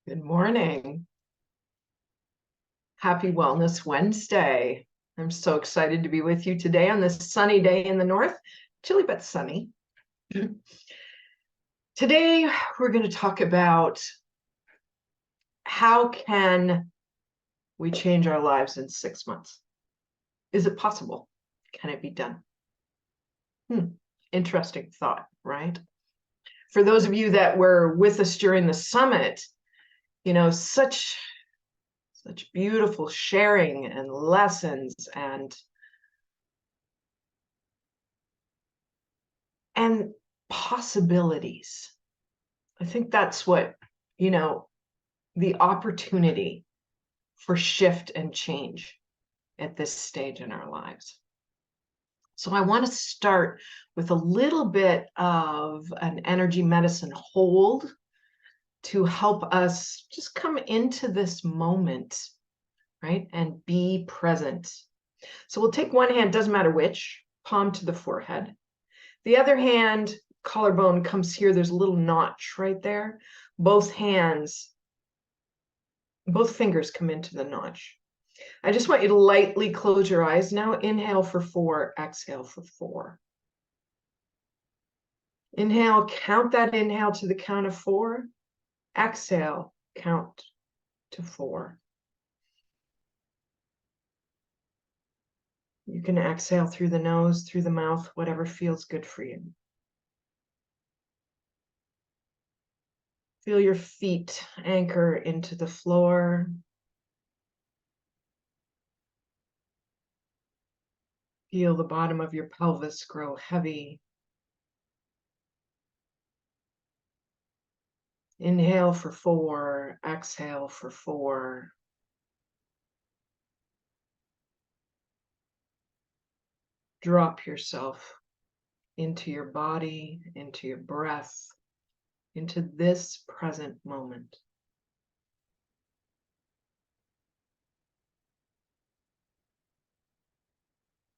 Good morning. Happy Wellness Wednesday. I'm so excited to be with you today on this sunny day in the north. Chilly but sunny. Today, we're going to talk about how can we change our lives in 6 months? Is it possible? Can it be done? Interesting thought, right? For those of you that were with us during the summit, such beautiful sharing and lessons and possibilities. I think that's what, the opportunity for shift and change at this stage in our lives. So I want to start with a little bit of an energy medicine hold to help us just come into this moment, right? And be present. So we'll take one hand, doesn't matter which, palm to the forehead. The other hand, collarbone comes here. There's a little notch right there. Both fingers come into the notch. I just want you to lightly close your eyes now. Inhale for 4, exhale for 4. Inhale, count that inhale to the count of 4. Exhale, count to 4. You can exhale through the nose, through the mouth, whatever feels good for you. Feel your feet anchor into the floor. Feel the bottom of your pelvis grow heavy. Inhale for 4, exhale for 4. Drop yourself into your body, into your breath, into this present moment.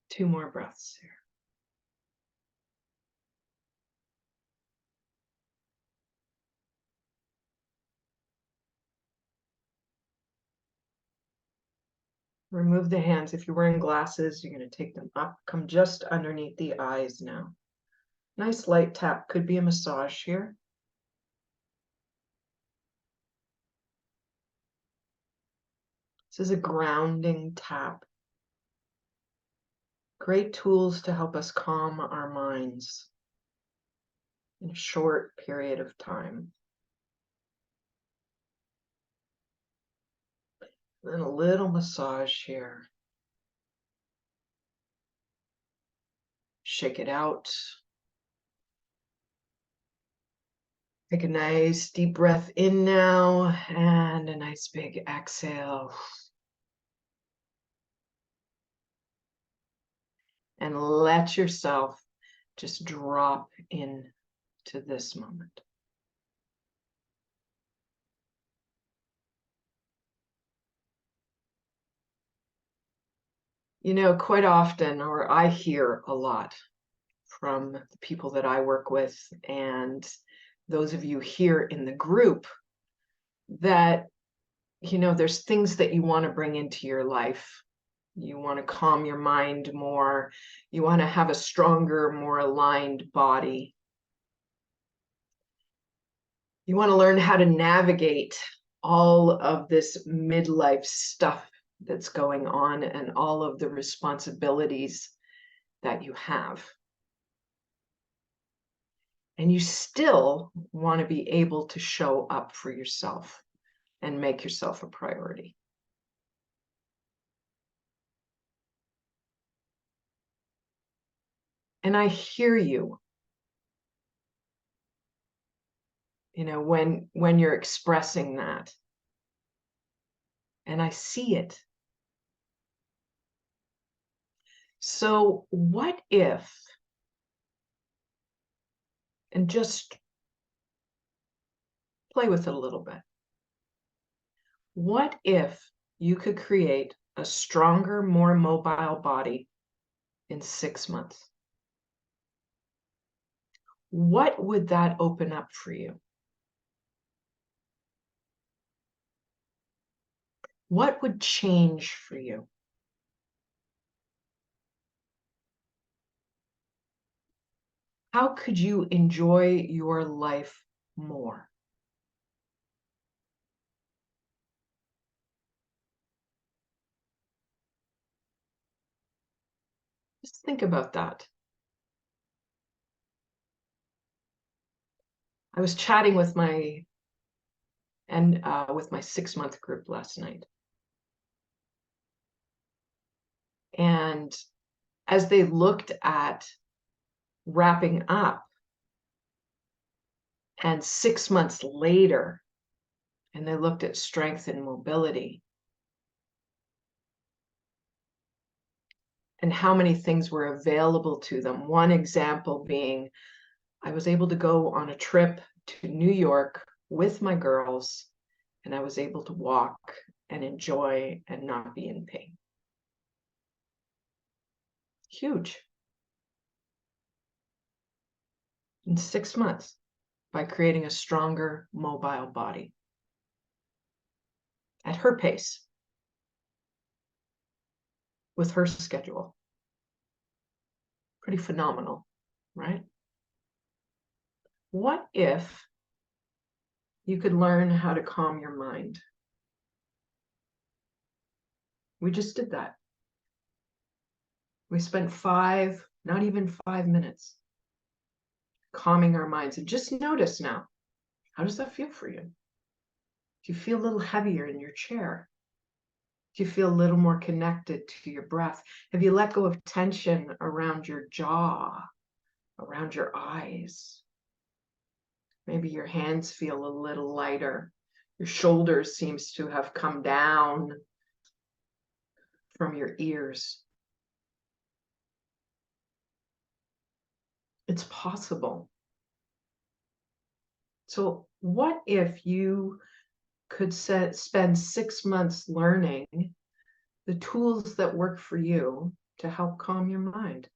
Two more breaths here. Remove the hands. If you're wearing glasses, you're going to take them up. Come just underneath the eyes now. Nice light tap. Could be a massage here. This is a grounding tap. Great tools to help us calm our minds in a short period of time. And a little massage here. Shake it out. Take a nice deep breath in now and a nice big exhale. And let yourself just drop into this moment. Quite often, or I hear a lot from the people that I work with and those of you here in the group that, there's things that you want to bring into your life. You want to calm your mind more. You want to have a stronger, more aligned body. You want to learn how to navigate all of this midlife stuff that's going on and all of the responsibilities that you have. And you still want to be able to show up for yourself and make yourself a priority. And I hear you, when you're expressing that. And I see it. So what if, and just play with it a little bit. What if you could create a stronger, more mobile body in 6 months? What would that open up for you? What would change for you? How could you enjoy your life more? Just think about that. I was chatting with my 6-month group last night. And as they looked at wrapping up, and 6 months later, and they looked at strength and mobility, and how many things were available to them. One example being, I was able to go on a trip to New York with my girls, and I was able to walk and enjoy and not be in pain. Huge. In 6 months, by creating a stronger, mobile body at her pace, with her schedule. Pretty phenomenal, right? What if you could learn how to calm your mind? We just did that. We spent not even 5 minutes, calming our minds. And just notice now, how does that feel for you? Do you feel a little heavier in your chair? Do you feel a little more connected to your breath? Have you let go of tension around your jaw, around your eyes? Maybe your hands feel a little lighter. Your shoulders seems to have come down from your ears. It's possible. So what if you could spend 6 months learning the tools that work for you to help calm your mind?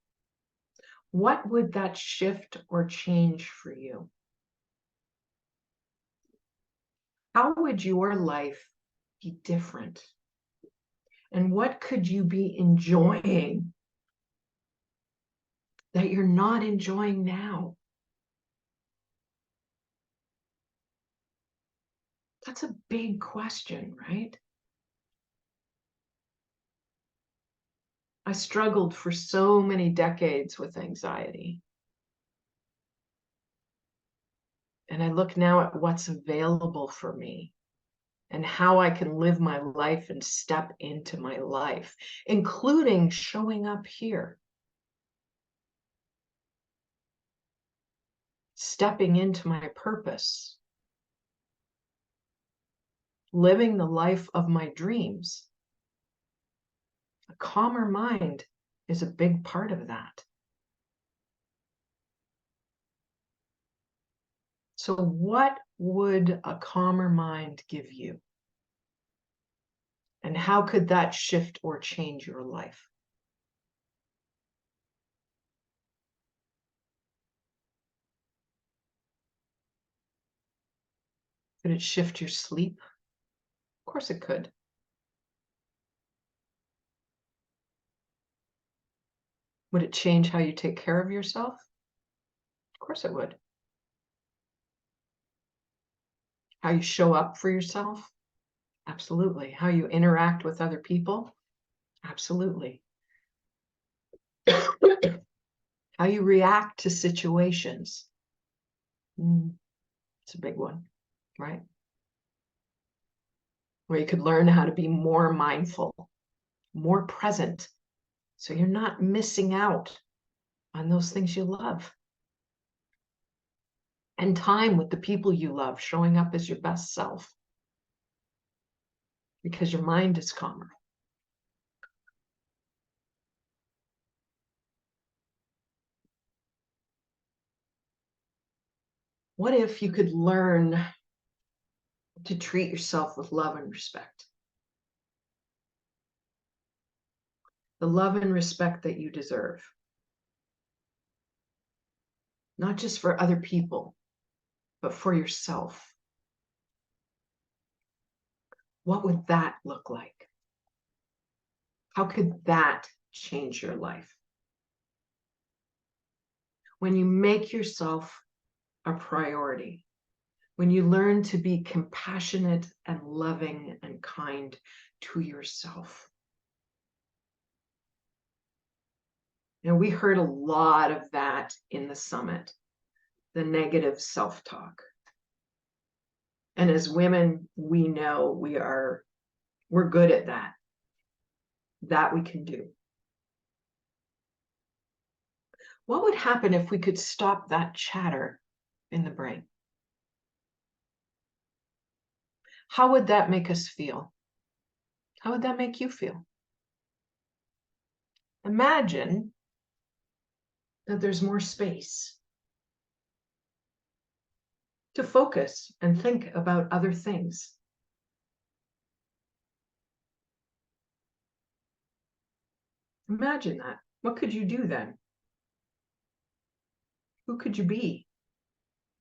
What would that shift or change for you? How would your life be different? And what could you be enjoying that you're not enjoying now? That's a big question, right? I struggled for so many decades with anxiety. And I look now at what's available for me and how I can live my life and step into my life, including showing up here, stepping into my purpose, living the life of my dreams. A calmer mind is a big part of that. So what would a calmer mind give you? And how could that shift or change your life? Could it shift your sleep? Of course it could. Would it change how you take care of yourself? Of course it would. How you show up for yourself? Absolutely. How you interact with other people? Absolutely. How you react to situations? It's a big one, right? Where you could learn how to be more mindful, more present, so you're not missing out on those things you love. And time with the people you love, showing up as your best self, because your mind is calmer. What if you could learn to treat yourself with love and respect? The love and respect that you deserve. Not just for other people, but for yourself. What would that look like? How could that change your life? When you make yourself a priority, when you learn to be compassionate and loving and kind to yourself. And we heard a lot of that in the summit, the negative self-talk. And as women, we know we're good at that. That we can do. What would happen if we could stop that chatter in the brain? How would that make us feel? How would that make you feel? Imagine that there's more space to focus and think about other things. Imagine that. What could you do then? Who could you be?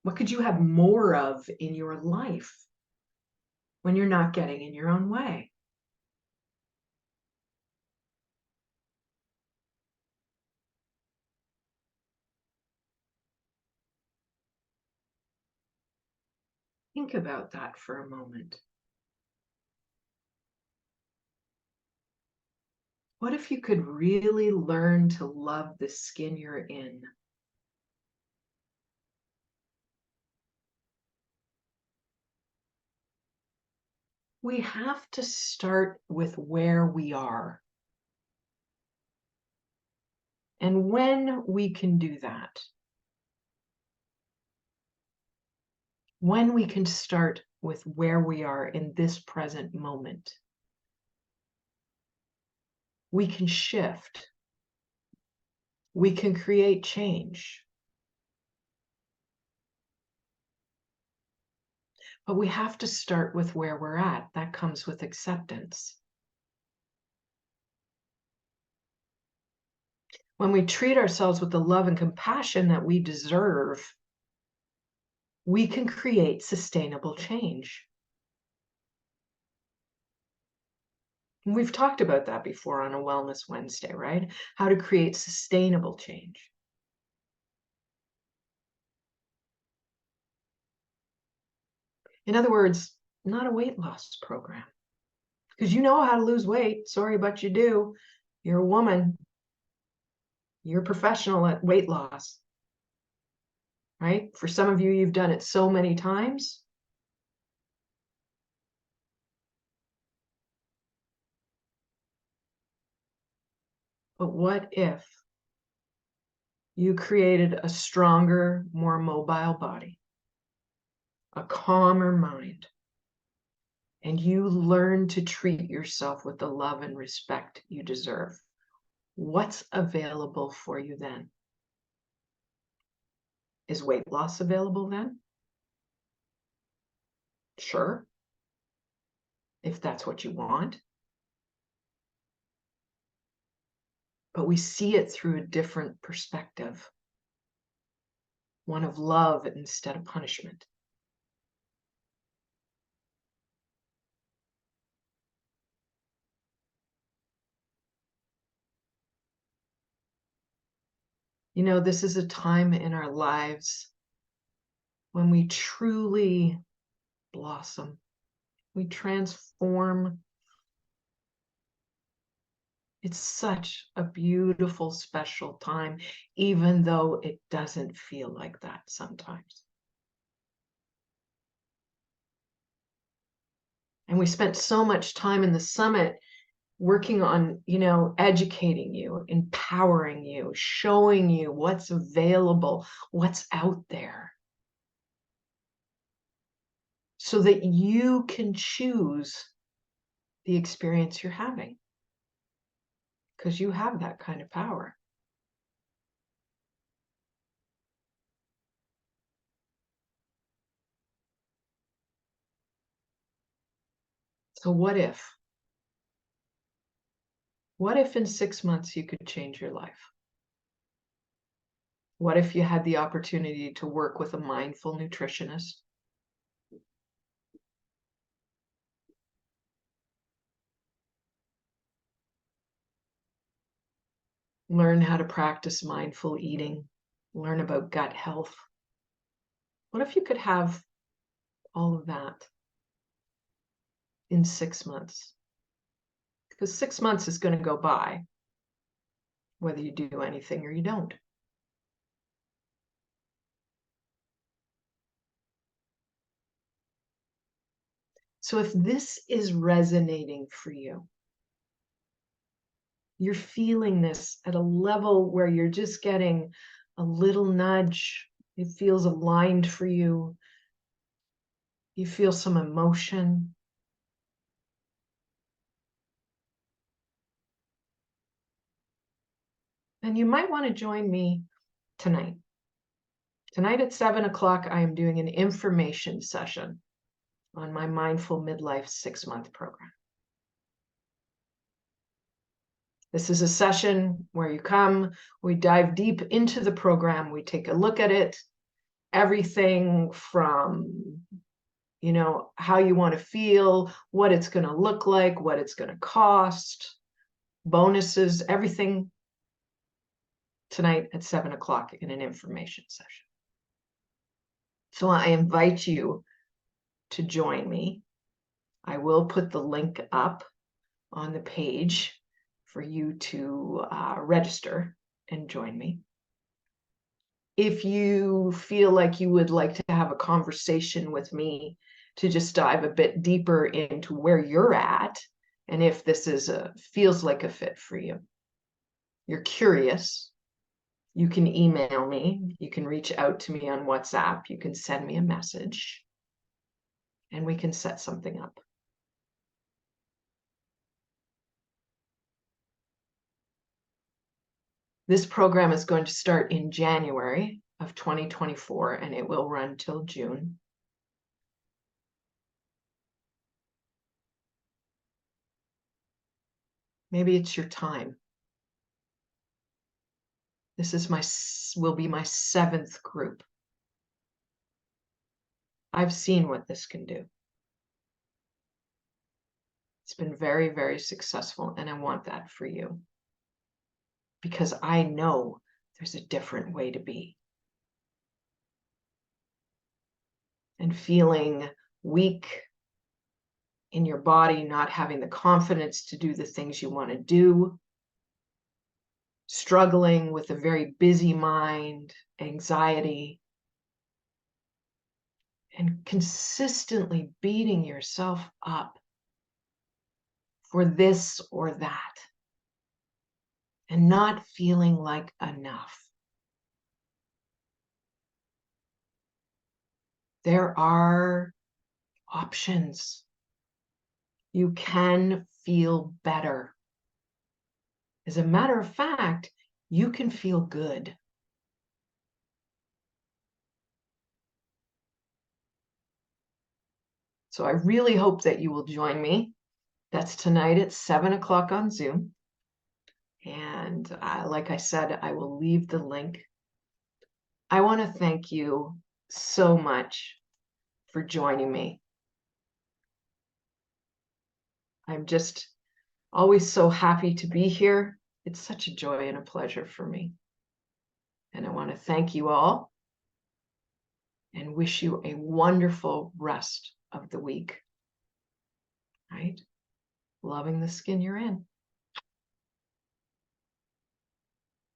What could you have more of in your life when you're not getting in your own way? Think about that for a moment. What if you could really learn to love the skin you're in? We have to start with where we are. And when we can do that, when we can start with where we are in this present moment, we can shift. We can create change. But we have to start with where we're at. That comes with acceptance. When we treat ourselves with the love and compassion that we deserve, we can create sustainable change. And we've talked about that before on a Wellness Wednesday, right? How to create sustainable change. In other words, not a weight loss program. Because you know how to lose weight. Sorry, but you do. You're a woman. You're a professional at weight loss. Right? For some of you, you've done it so many times. But what if you created a stronger, more mobile body, a calmer mind, and you learn to treat yourself with the love and respect you deserve? What's available for you then? Is weight loss available then? Sure, if that's what you want. But we see it through a different perspective, one of love instead of punishment. You know, this is a time in our lives when we truly blossom, we transform. It's such a beautiful, special time, even though it doesn't feel like that sometimes. And we spent so much time in the summit working on, educating you, empowering you, showing you what's available, what's out there, so that you can choose the experience you're having, because you have that kind of power. So what if? What if in 6 months you could change your life? What if you had the opportunity to work with a mindful nutritionist? learn how to practice mindful eating, learn about gut health. What if you could have all of that in 6 months? Because 6 months is going to go by, whether you do anything or you don't. So if this is resonating for you, you're feeling this at a level where you're just getting a little nudge, it feels aligned for you, you feel some emotion, then you might want to join me tonight. Tonight at 7 o'clock, I am doing an information session on my Mindful Midlife 6-month program. This is a session where you come, we dive deep into the program, we take a look at it, everything from, how you want to feel, what it's going to look like, what it's going to cost, bonuses, everything tonight at 7 o'clock in an information session. So I invite you to join me. I will put the link up on the page for you to register and join me. If you feel like you would like to have a conversation with me to just dive a bit deeper into where you're at, and if this feels like a fit for you, you're curious, you can email me, you can reach out to me on WhatsApp, you can send me a message, and we can set something up. This program is going to start in January of 2024, and it will run till June. Maybe it's your time. This will be my 7th group. I've seen what this can do. It's been very, very successful, and I want that for you. Because I know there's a different way to be. And feeling weak in your body, not having the confidence to do the things you want to do, struggling with a very busy mind, anxiety, and consistently beating yourself up for this or that, and not feeling like enough. There are options. You can feel better. As a matter of fact, you can feel good. So I really hope that you will join me. That's tonight at 7 o'clock on Zoom. And like I said, I will leave the link. I want to thank you so much for joining me. I'm just always so happy to be here. It's such a joy and a pleasure for me. And I want to thank you all and wish you a wonderful rest of the week. Right? Loving the skin you're in.